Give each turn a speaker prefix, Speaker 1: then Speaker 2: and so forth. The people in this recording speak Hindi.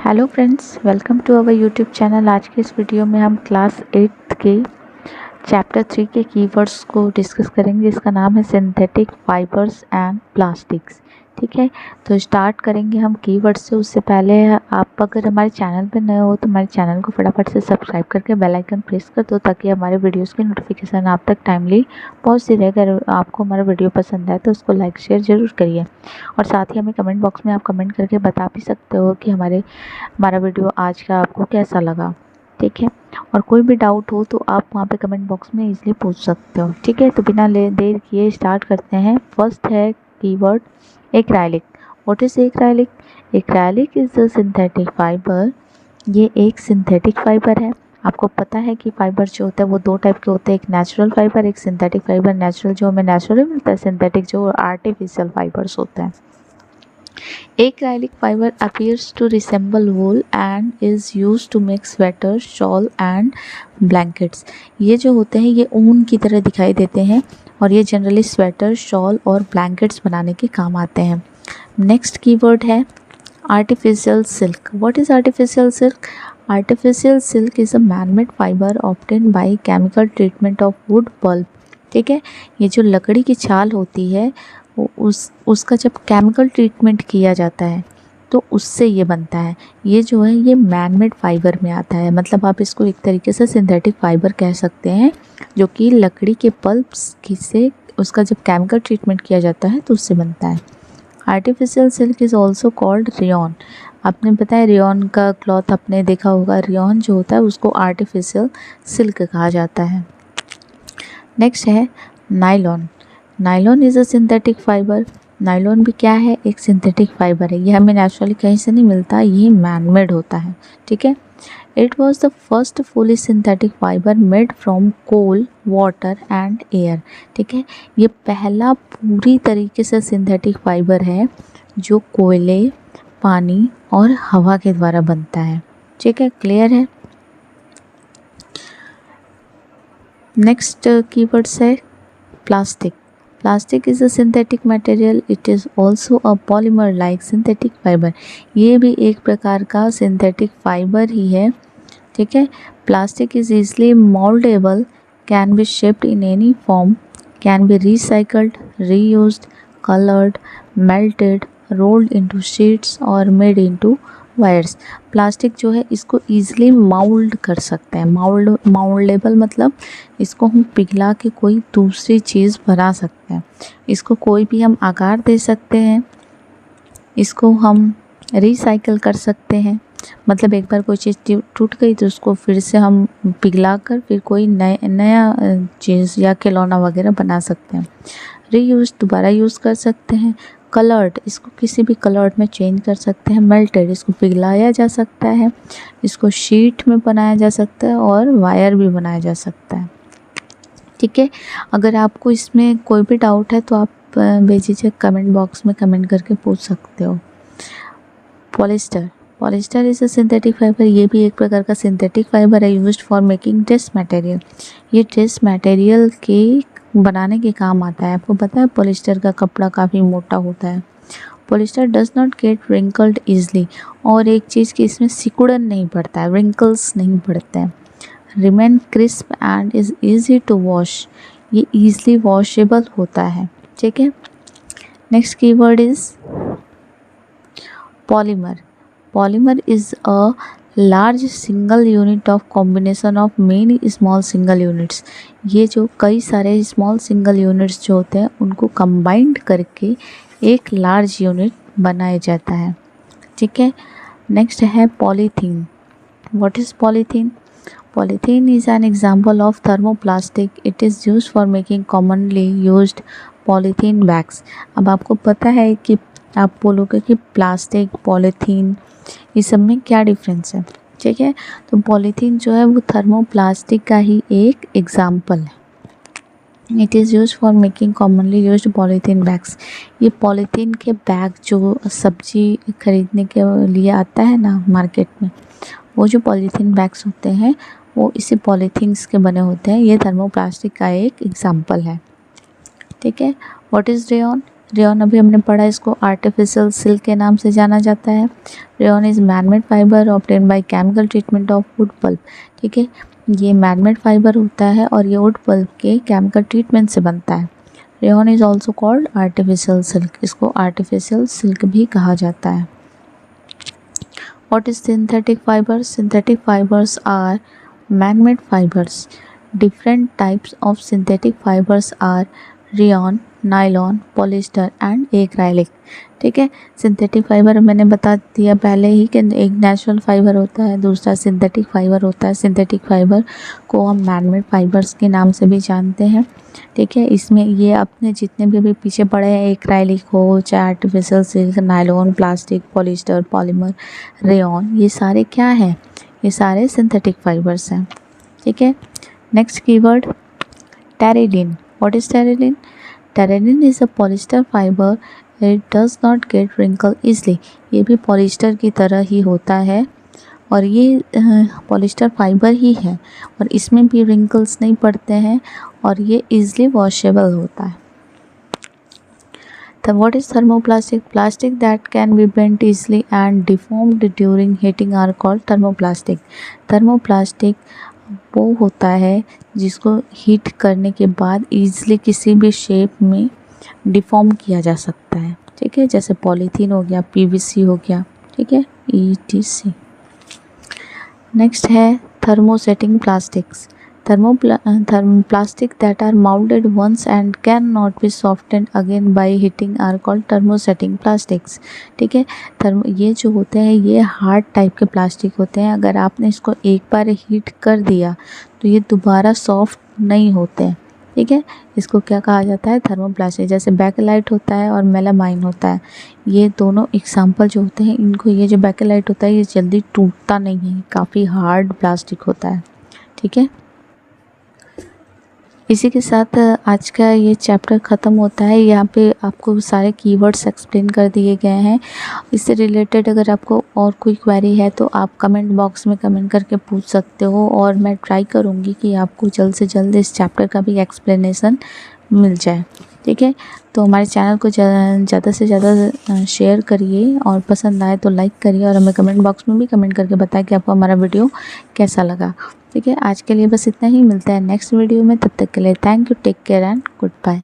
Speaker 1: Hello friends, welcome to our YouTube channel. आज के इस वीडियो में हम क्लास 8 के चैप्टर 3 के कीवर्ड्स को डिस्कस करेंगे। इसका नाम है सिंथेटिक फाइबर्स एंड प्लास्टिक्स। ठीक है, तो स्टार्ट करेंगे हम कीवर्ड्स से। उससे पहले आप अगर हमारे चैनल पर नए हो तो हमारे चैनल को फटाफट से सब्सक्राइब करके बेल आइकन प्रेस कर दो, ताकि हमारे वीडियोस की नोटिफिकेशन आप तक टाइमली पहुँचती रहे। अगर आपको हमारा वीडियो पसंद आए तो उसको लाइक शेयर ज़रूर करिए, और साथ ही हमें कमेंट बॉक्स में आप कमेंट करके बता भी सकते हो कि हमारा वीडियो आज का आपको कैसा लगा। ठीक है, और कोई भी डाउट हो तो आप वहाँ पे कमेंट बॉक्स में इजीली पूछ सकते हो। ठीक है, तो बिना देर किए स्टार्ट करते हैं। फर्स्ट है keyword acrylic. What is acrylic? Acrylic is a synthetic fibre. ये एक सिंथेटिक फाइबर है। आपको पता है कि फाइबर जो होता है वो दो टाइप के होते हैं, एक नेचुरल फाइबर, एक सिंथेटिक फाइबर। नेचुरल जो हमें नेचुरली मिलता है, सिंथेटिक जो आर्टिफिशियल फाइबर्स होते हैं। Acrylic fiber appears to resemble wool and is used to make sweaters, shawl and blankets. ये जो होते हैं ये ऊन की तरह दिखाई देते हैं, और ये जनरली स्वेटर, शॉल और ब्लैंकेट्स बनाने के काम आते हैं। नेक्स्ट कीवर्ड है artificial silk. What is artificial silk? Artificial silk is a man-made fibre obtained by chemical treatment of wood pulp. ठीक है, ये जो लकड़ी की छाल होती है वो उसका जब केमिकल ट्रीटमेंट किया जाता है तो उससे ये बनता है। ये जो है ये मैन-मेड फाइबर में आता है, मतलब आप इसको एक तरीके से सिंथेटिक फाइबर कह सकते हैं, जो कि लकड़ी के पल्प्स से उसका जब केमिकल ट्रीटमेंट किया जाता है तो उससे बनता है। Artificial silk is also called rayon. आपने बताया रेयॉन का क्लॉथ आपने देखा होगा। रेयॉन जो होता है उसको आर्टिफिशियल सिल्क कहा जाता है। नेक्स्ट है nylon. Nylon is a synthetic fibre. Nylon भी क्या है? एक सिंथेटिक फाइबर है। ये हमें नेचुरली कहीं से नहीं मिलता, ये मैनमेड होता है। ठीक है, it was the first fully synthetic fibre made from coal, water and air. ठीक है, ये पहला पूरी तरीके से सिंथेटिक फाइबर है जो कोयले, पानी और हवा के द्वारा बनता है। ठीक है, क्लियर है। नेक्स्ट कीवर्ड्स है plastic. Plastic is a synthetic material. It is also a polymer like synthetic fibre. ये भी एक प्रकार का सिंथेटिक फाइबर ही है। ठीक है, plastic is easily mouldable, can be shaped in any form, can be recycled, reused, coloured, melted, rolled into sheets और मेड इनटू वायर्स। प्लास्टिक जो है इसको ईजिली माउल्ड कर सकते हैं। माउल्डेबल मतलब इसको हम पिघला के कोई दूसरी चीज़ बना सकते हैं। इसको कोई भी हम आकार दे सकते हैं। इसको हम रिसाइकल कर सकते हैं, मतलब एक बार कोई चीज़ टूट गई तो उसको फिर से हम पिघला कर फिर कोई नया चीज़ या खिलौना वगैरह बना सकते हैं। रीयूज दोबारा यूज़ कर सकते हैं। कलर्ड, इसको किसी भी कलर्ड में चेंज कर सकते हैं। मेल्टेड, इसको पिघलाया जा सकता है। इसको शीट में बनाया जा सकता है और वायर भी बनाया जा सकता है। ठीक है, अगर आपको इसमें कोई भी डाउट है तो आप बेझिझक कमेंट बॉक्स में कमेंट करके पूछ सकते हो। Polyester. Polyester is a synthetic fibre. ये भी एक प्रकार का सिंथेटिक फाइबर है, used for making dress material. ये ड्रेस मटेरियल के बनाने के काम आता है। आपको पता है पॉलिस्टर का कपड़ा काफ़ी मोटा होता है। Polyester does not gate wrinkled easily. और एक चीज़ कि इसमें सिकुड़न नहीं पड़ता है, रिंकल्स नहीं पड़ते हैं। Remain crisp and is easy to wash. ये ईजली वॉशेबल होता है। ठीक है, next keyword is polymer. Polymer is a large single unit of combination of many small single units. ये जो कई सारे स्मॉल सिंगल यूनिट्स जो होते हैं उनको कंबाइंड करके एक लार्ज यूनिट बनाया जाता है। ठीक है, नेक्स्ट है polythene. What is polythene? Polythene is an example of thermoplastic. It is used for making commonly used polythene bags. अब आपको पता है कि आप बोलोगे कि प्लास्टिक, पॉलीथीन, इस सब में क्या डिफरेंस है। ठीक है, तो पॉलीथीन जो है वो थर्मोप्लास्टिक का ही एक एग्जाम्पल है। It is use for making commonly used polythene bags. ये पॉलीथीन के बैग जो सब्जी खरीदने के लिए आता है ना मार्केट में, वो जो पॉलीथीन बैग्स होते हैं वो इसी पॉलीथीन्स के बने होते हैं। ये थर्मोप्लास्टिक का एक एग्जाम्पल है। ठीक है, व्हाट इज़ रेयॉन? रेयॉन अभी हमने पढ़ा, इसको आर्टिफिशियल सिल्क के नाम से जाना जाता है। Rayon is manmade fibre obtain by chemical treatment of wood pulp. ठीक है, ये मैनमेड फाइबर होता है और ये वुड पल्प के केमिकल ट्रीटमेंट से बनता है। Rayon is also called artificial silk, इसको आर्टिफिशियल सिल्क भी कहा जाता है। What is synthetic fibers? Synthetic fibers are man-made fibers. Different types of synthetic fibers are rayon, nylon, polyester and acrylic. ठीक है, सिंथेटिक फाइबर मैंने बता दिया पहले ही कि एक नेचुरल फाइबर होता है, दूसरा सिंथेटिक फाइबर होता है। सिंथेटिक फाइबर को हम मैनमेड फाइबर्स के नाम से भी जानते हैं। ठीक है, इसमें ये अपने जितने भी पीछे पड़े हैं, एक्राइलिक हो चाहे artificial silk, nylon, plastic, polyester, polymer, rayon, ये सारे क्या हैं? ये सारे सिंथेटिक फाइबर्स हैं। ठीक है, next keyword terylene. What is terylene? Terylene is a polyester fibre, it does not get wrinkle easily. ये भी पॉलिस्टर की तरह ही होता है और ये पॉलिस्टर फाइबर ही है और इसमें भी रिंकल्स नहीं पड़ते हैं और ये ईजली वॉशेबल होता है। तो what is thermoplastic? Plastic that can be bent easily and deformed during heating are called thermoplastic. Thermoplastic वो होता है जिसको हीट करने के बाद ईजिली किसी भी शेप में डिफॉर्म किया जा सकता है। ठीक है, जैसे पॉलीथीन हो गया, पीवीसी हो गया। ठीक है, ETC। नेक्स्ट है thermosetting plastics. Plastic that are molded once and cannot be softened again by heating are called thermosetting plastics। ठीक है, ये जो होते हैं ये हार्ड टाइप के प्लास्टिक होते हैं। अगर आपने इसको एक बार हीट कर दिया तो ये दोबारा सॉफ्ट नहीं होते हैं। ठीक है, इसको क्या कहा जाता है? थर्मोप्लास्टिक। जैसे बैकेलाइट होता है और मेलामाइन होता है, ये दोनों एग्जाम्पल जो होते हैं इनको। ये जो बैकेलाइट होता है ये जल्दी टूटता नहीं है, काफ़ी हार्ड प्लास्टिक होता है। ठीक है, इसी के साथ आज का ये चैप्टर ख़त्म होता है। यहाँ पे आपको सारे कीवर्ड्स एक्सप्लेन कर दिए गए हैं। इससे रिलेटेड अगर आपको और कोई क्वेरी है तो आप कमेंट बॉक्स में कमेंट करके पूछ सकते हो और मैं ट्राई करूँगी कि आपको जल्द से जल्द इस चैप्टर का भी एक्सप्लेनेशन मिल जाए। ठीक है, तो हमारे चैनल को ज़्यादा से ज़्यादा शेयर करिए और पसंद आए तो लाइक करिए और हमें कमेंट बॉक्स में भी कमेंट करके बताएं कि आपको हमारा वीडियो कैसा लगा। ठीक है, आज के लिए बस इतना ही, मिलता है नेक्स्ट वीडियो में। तब तक के लिए thank you, take care and good bye.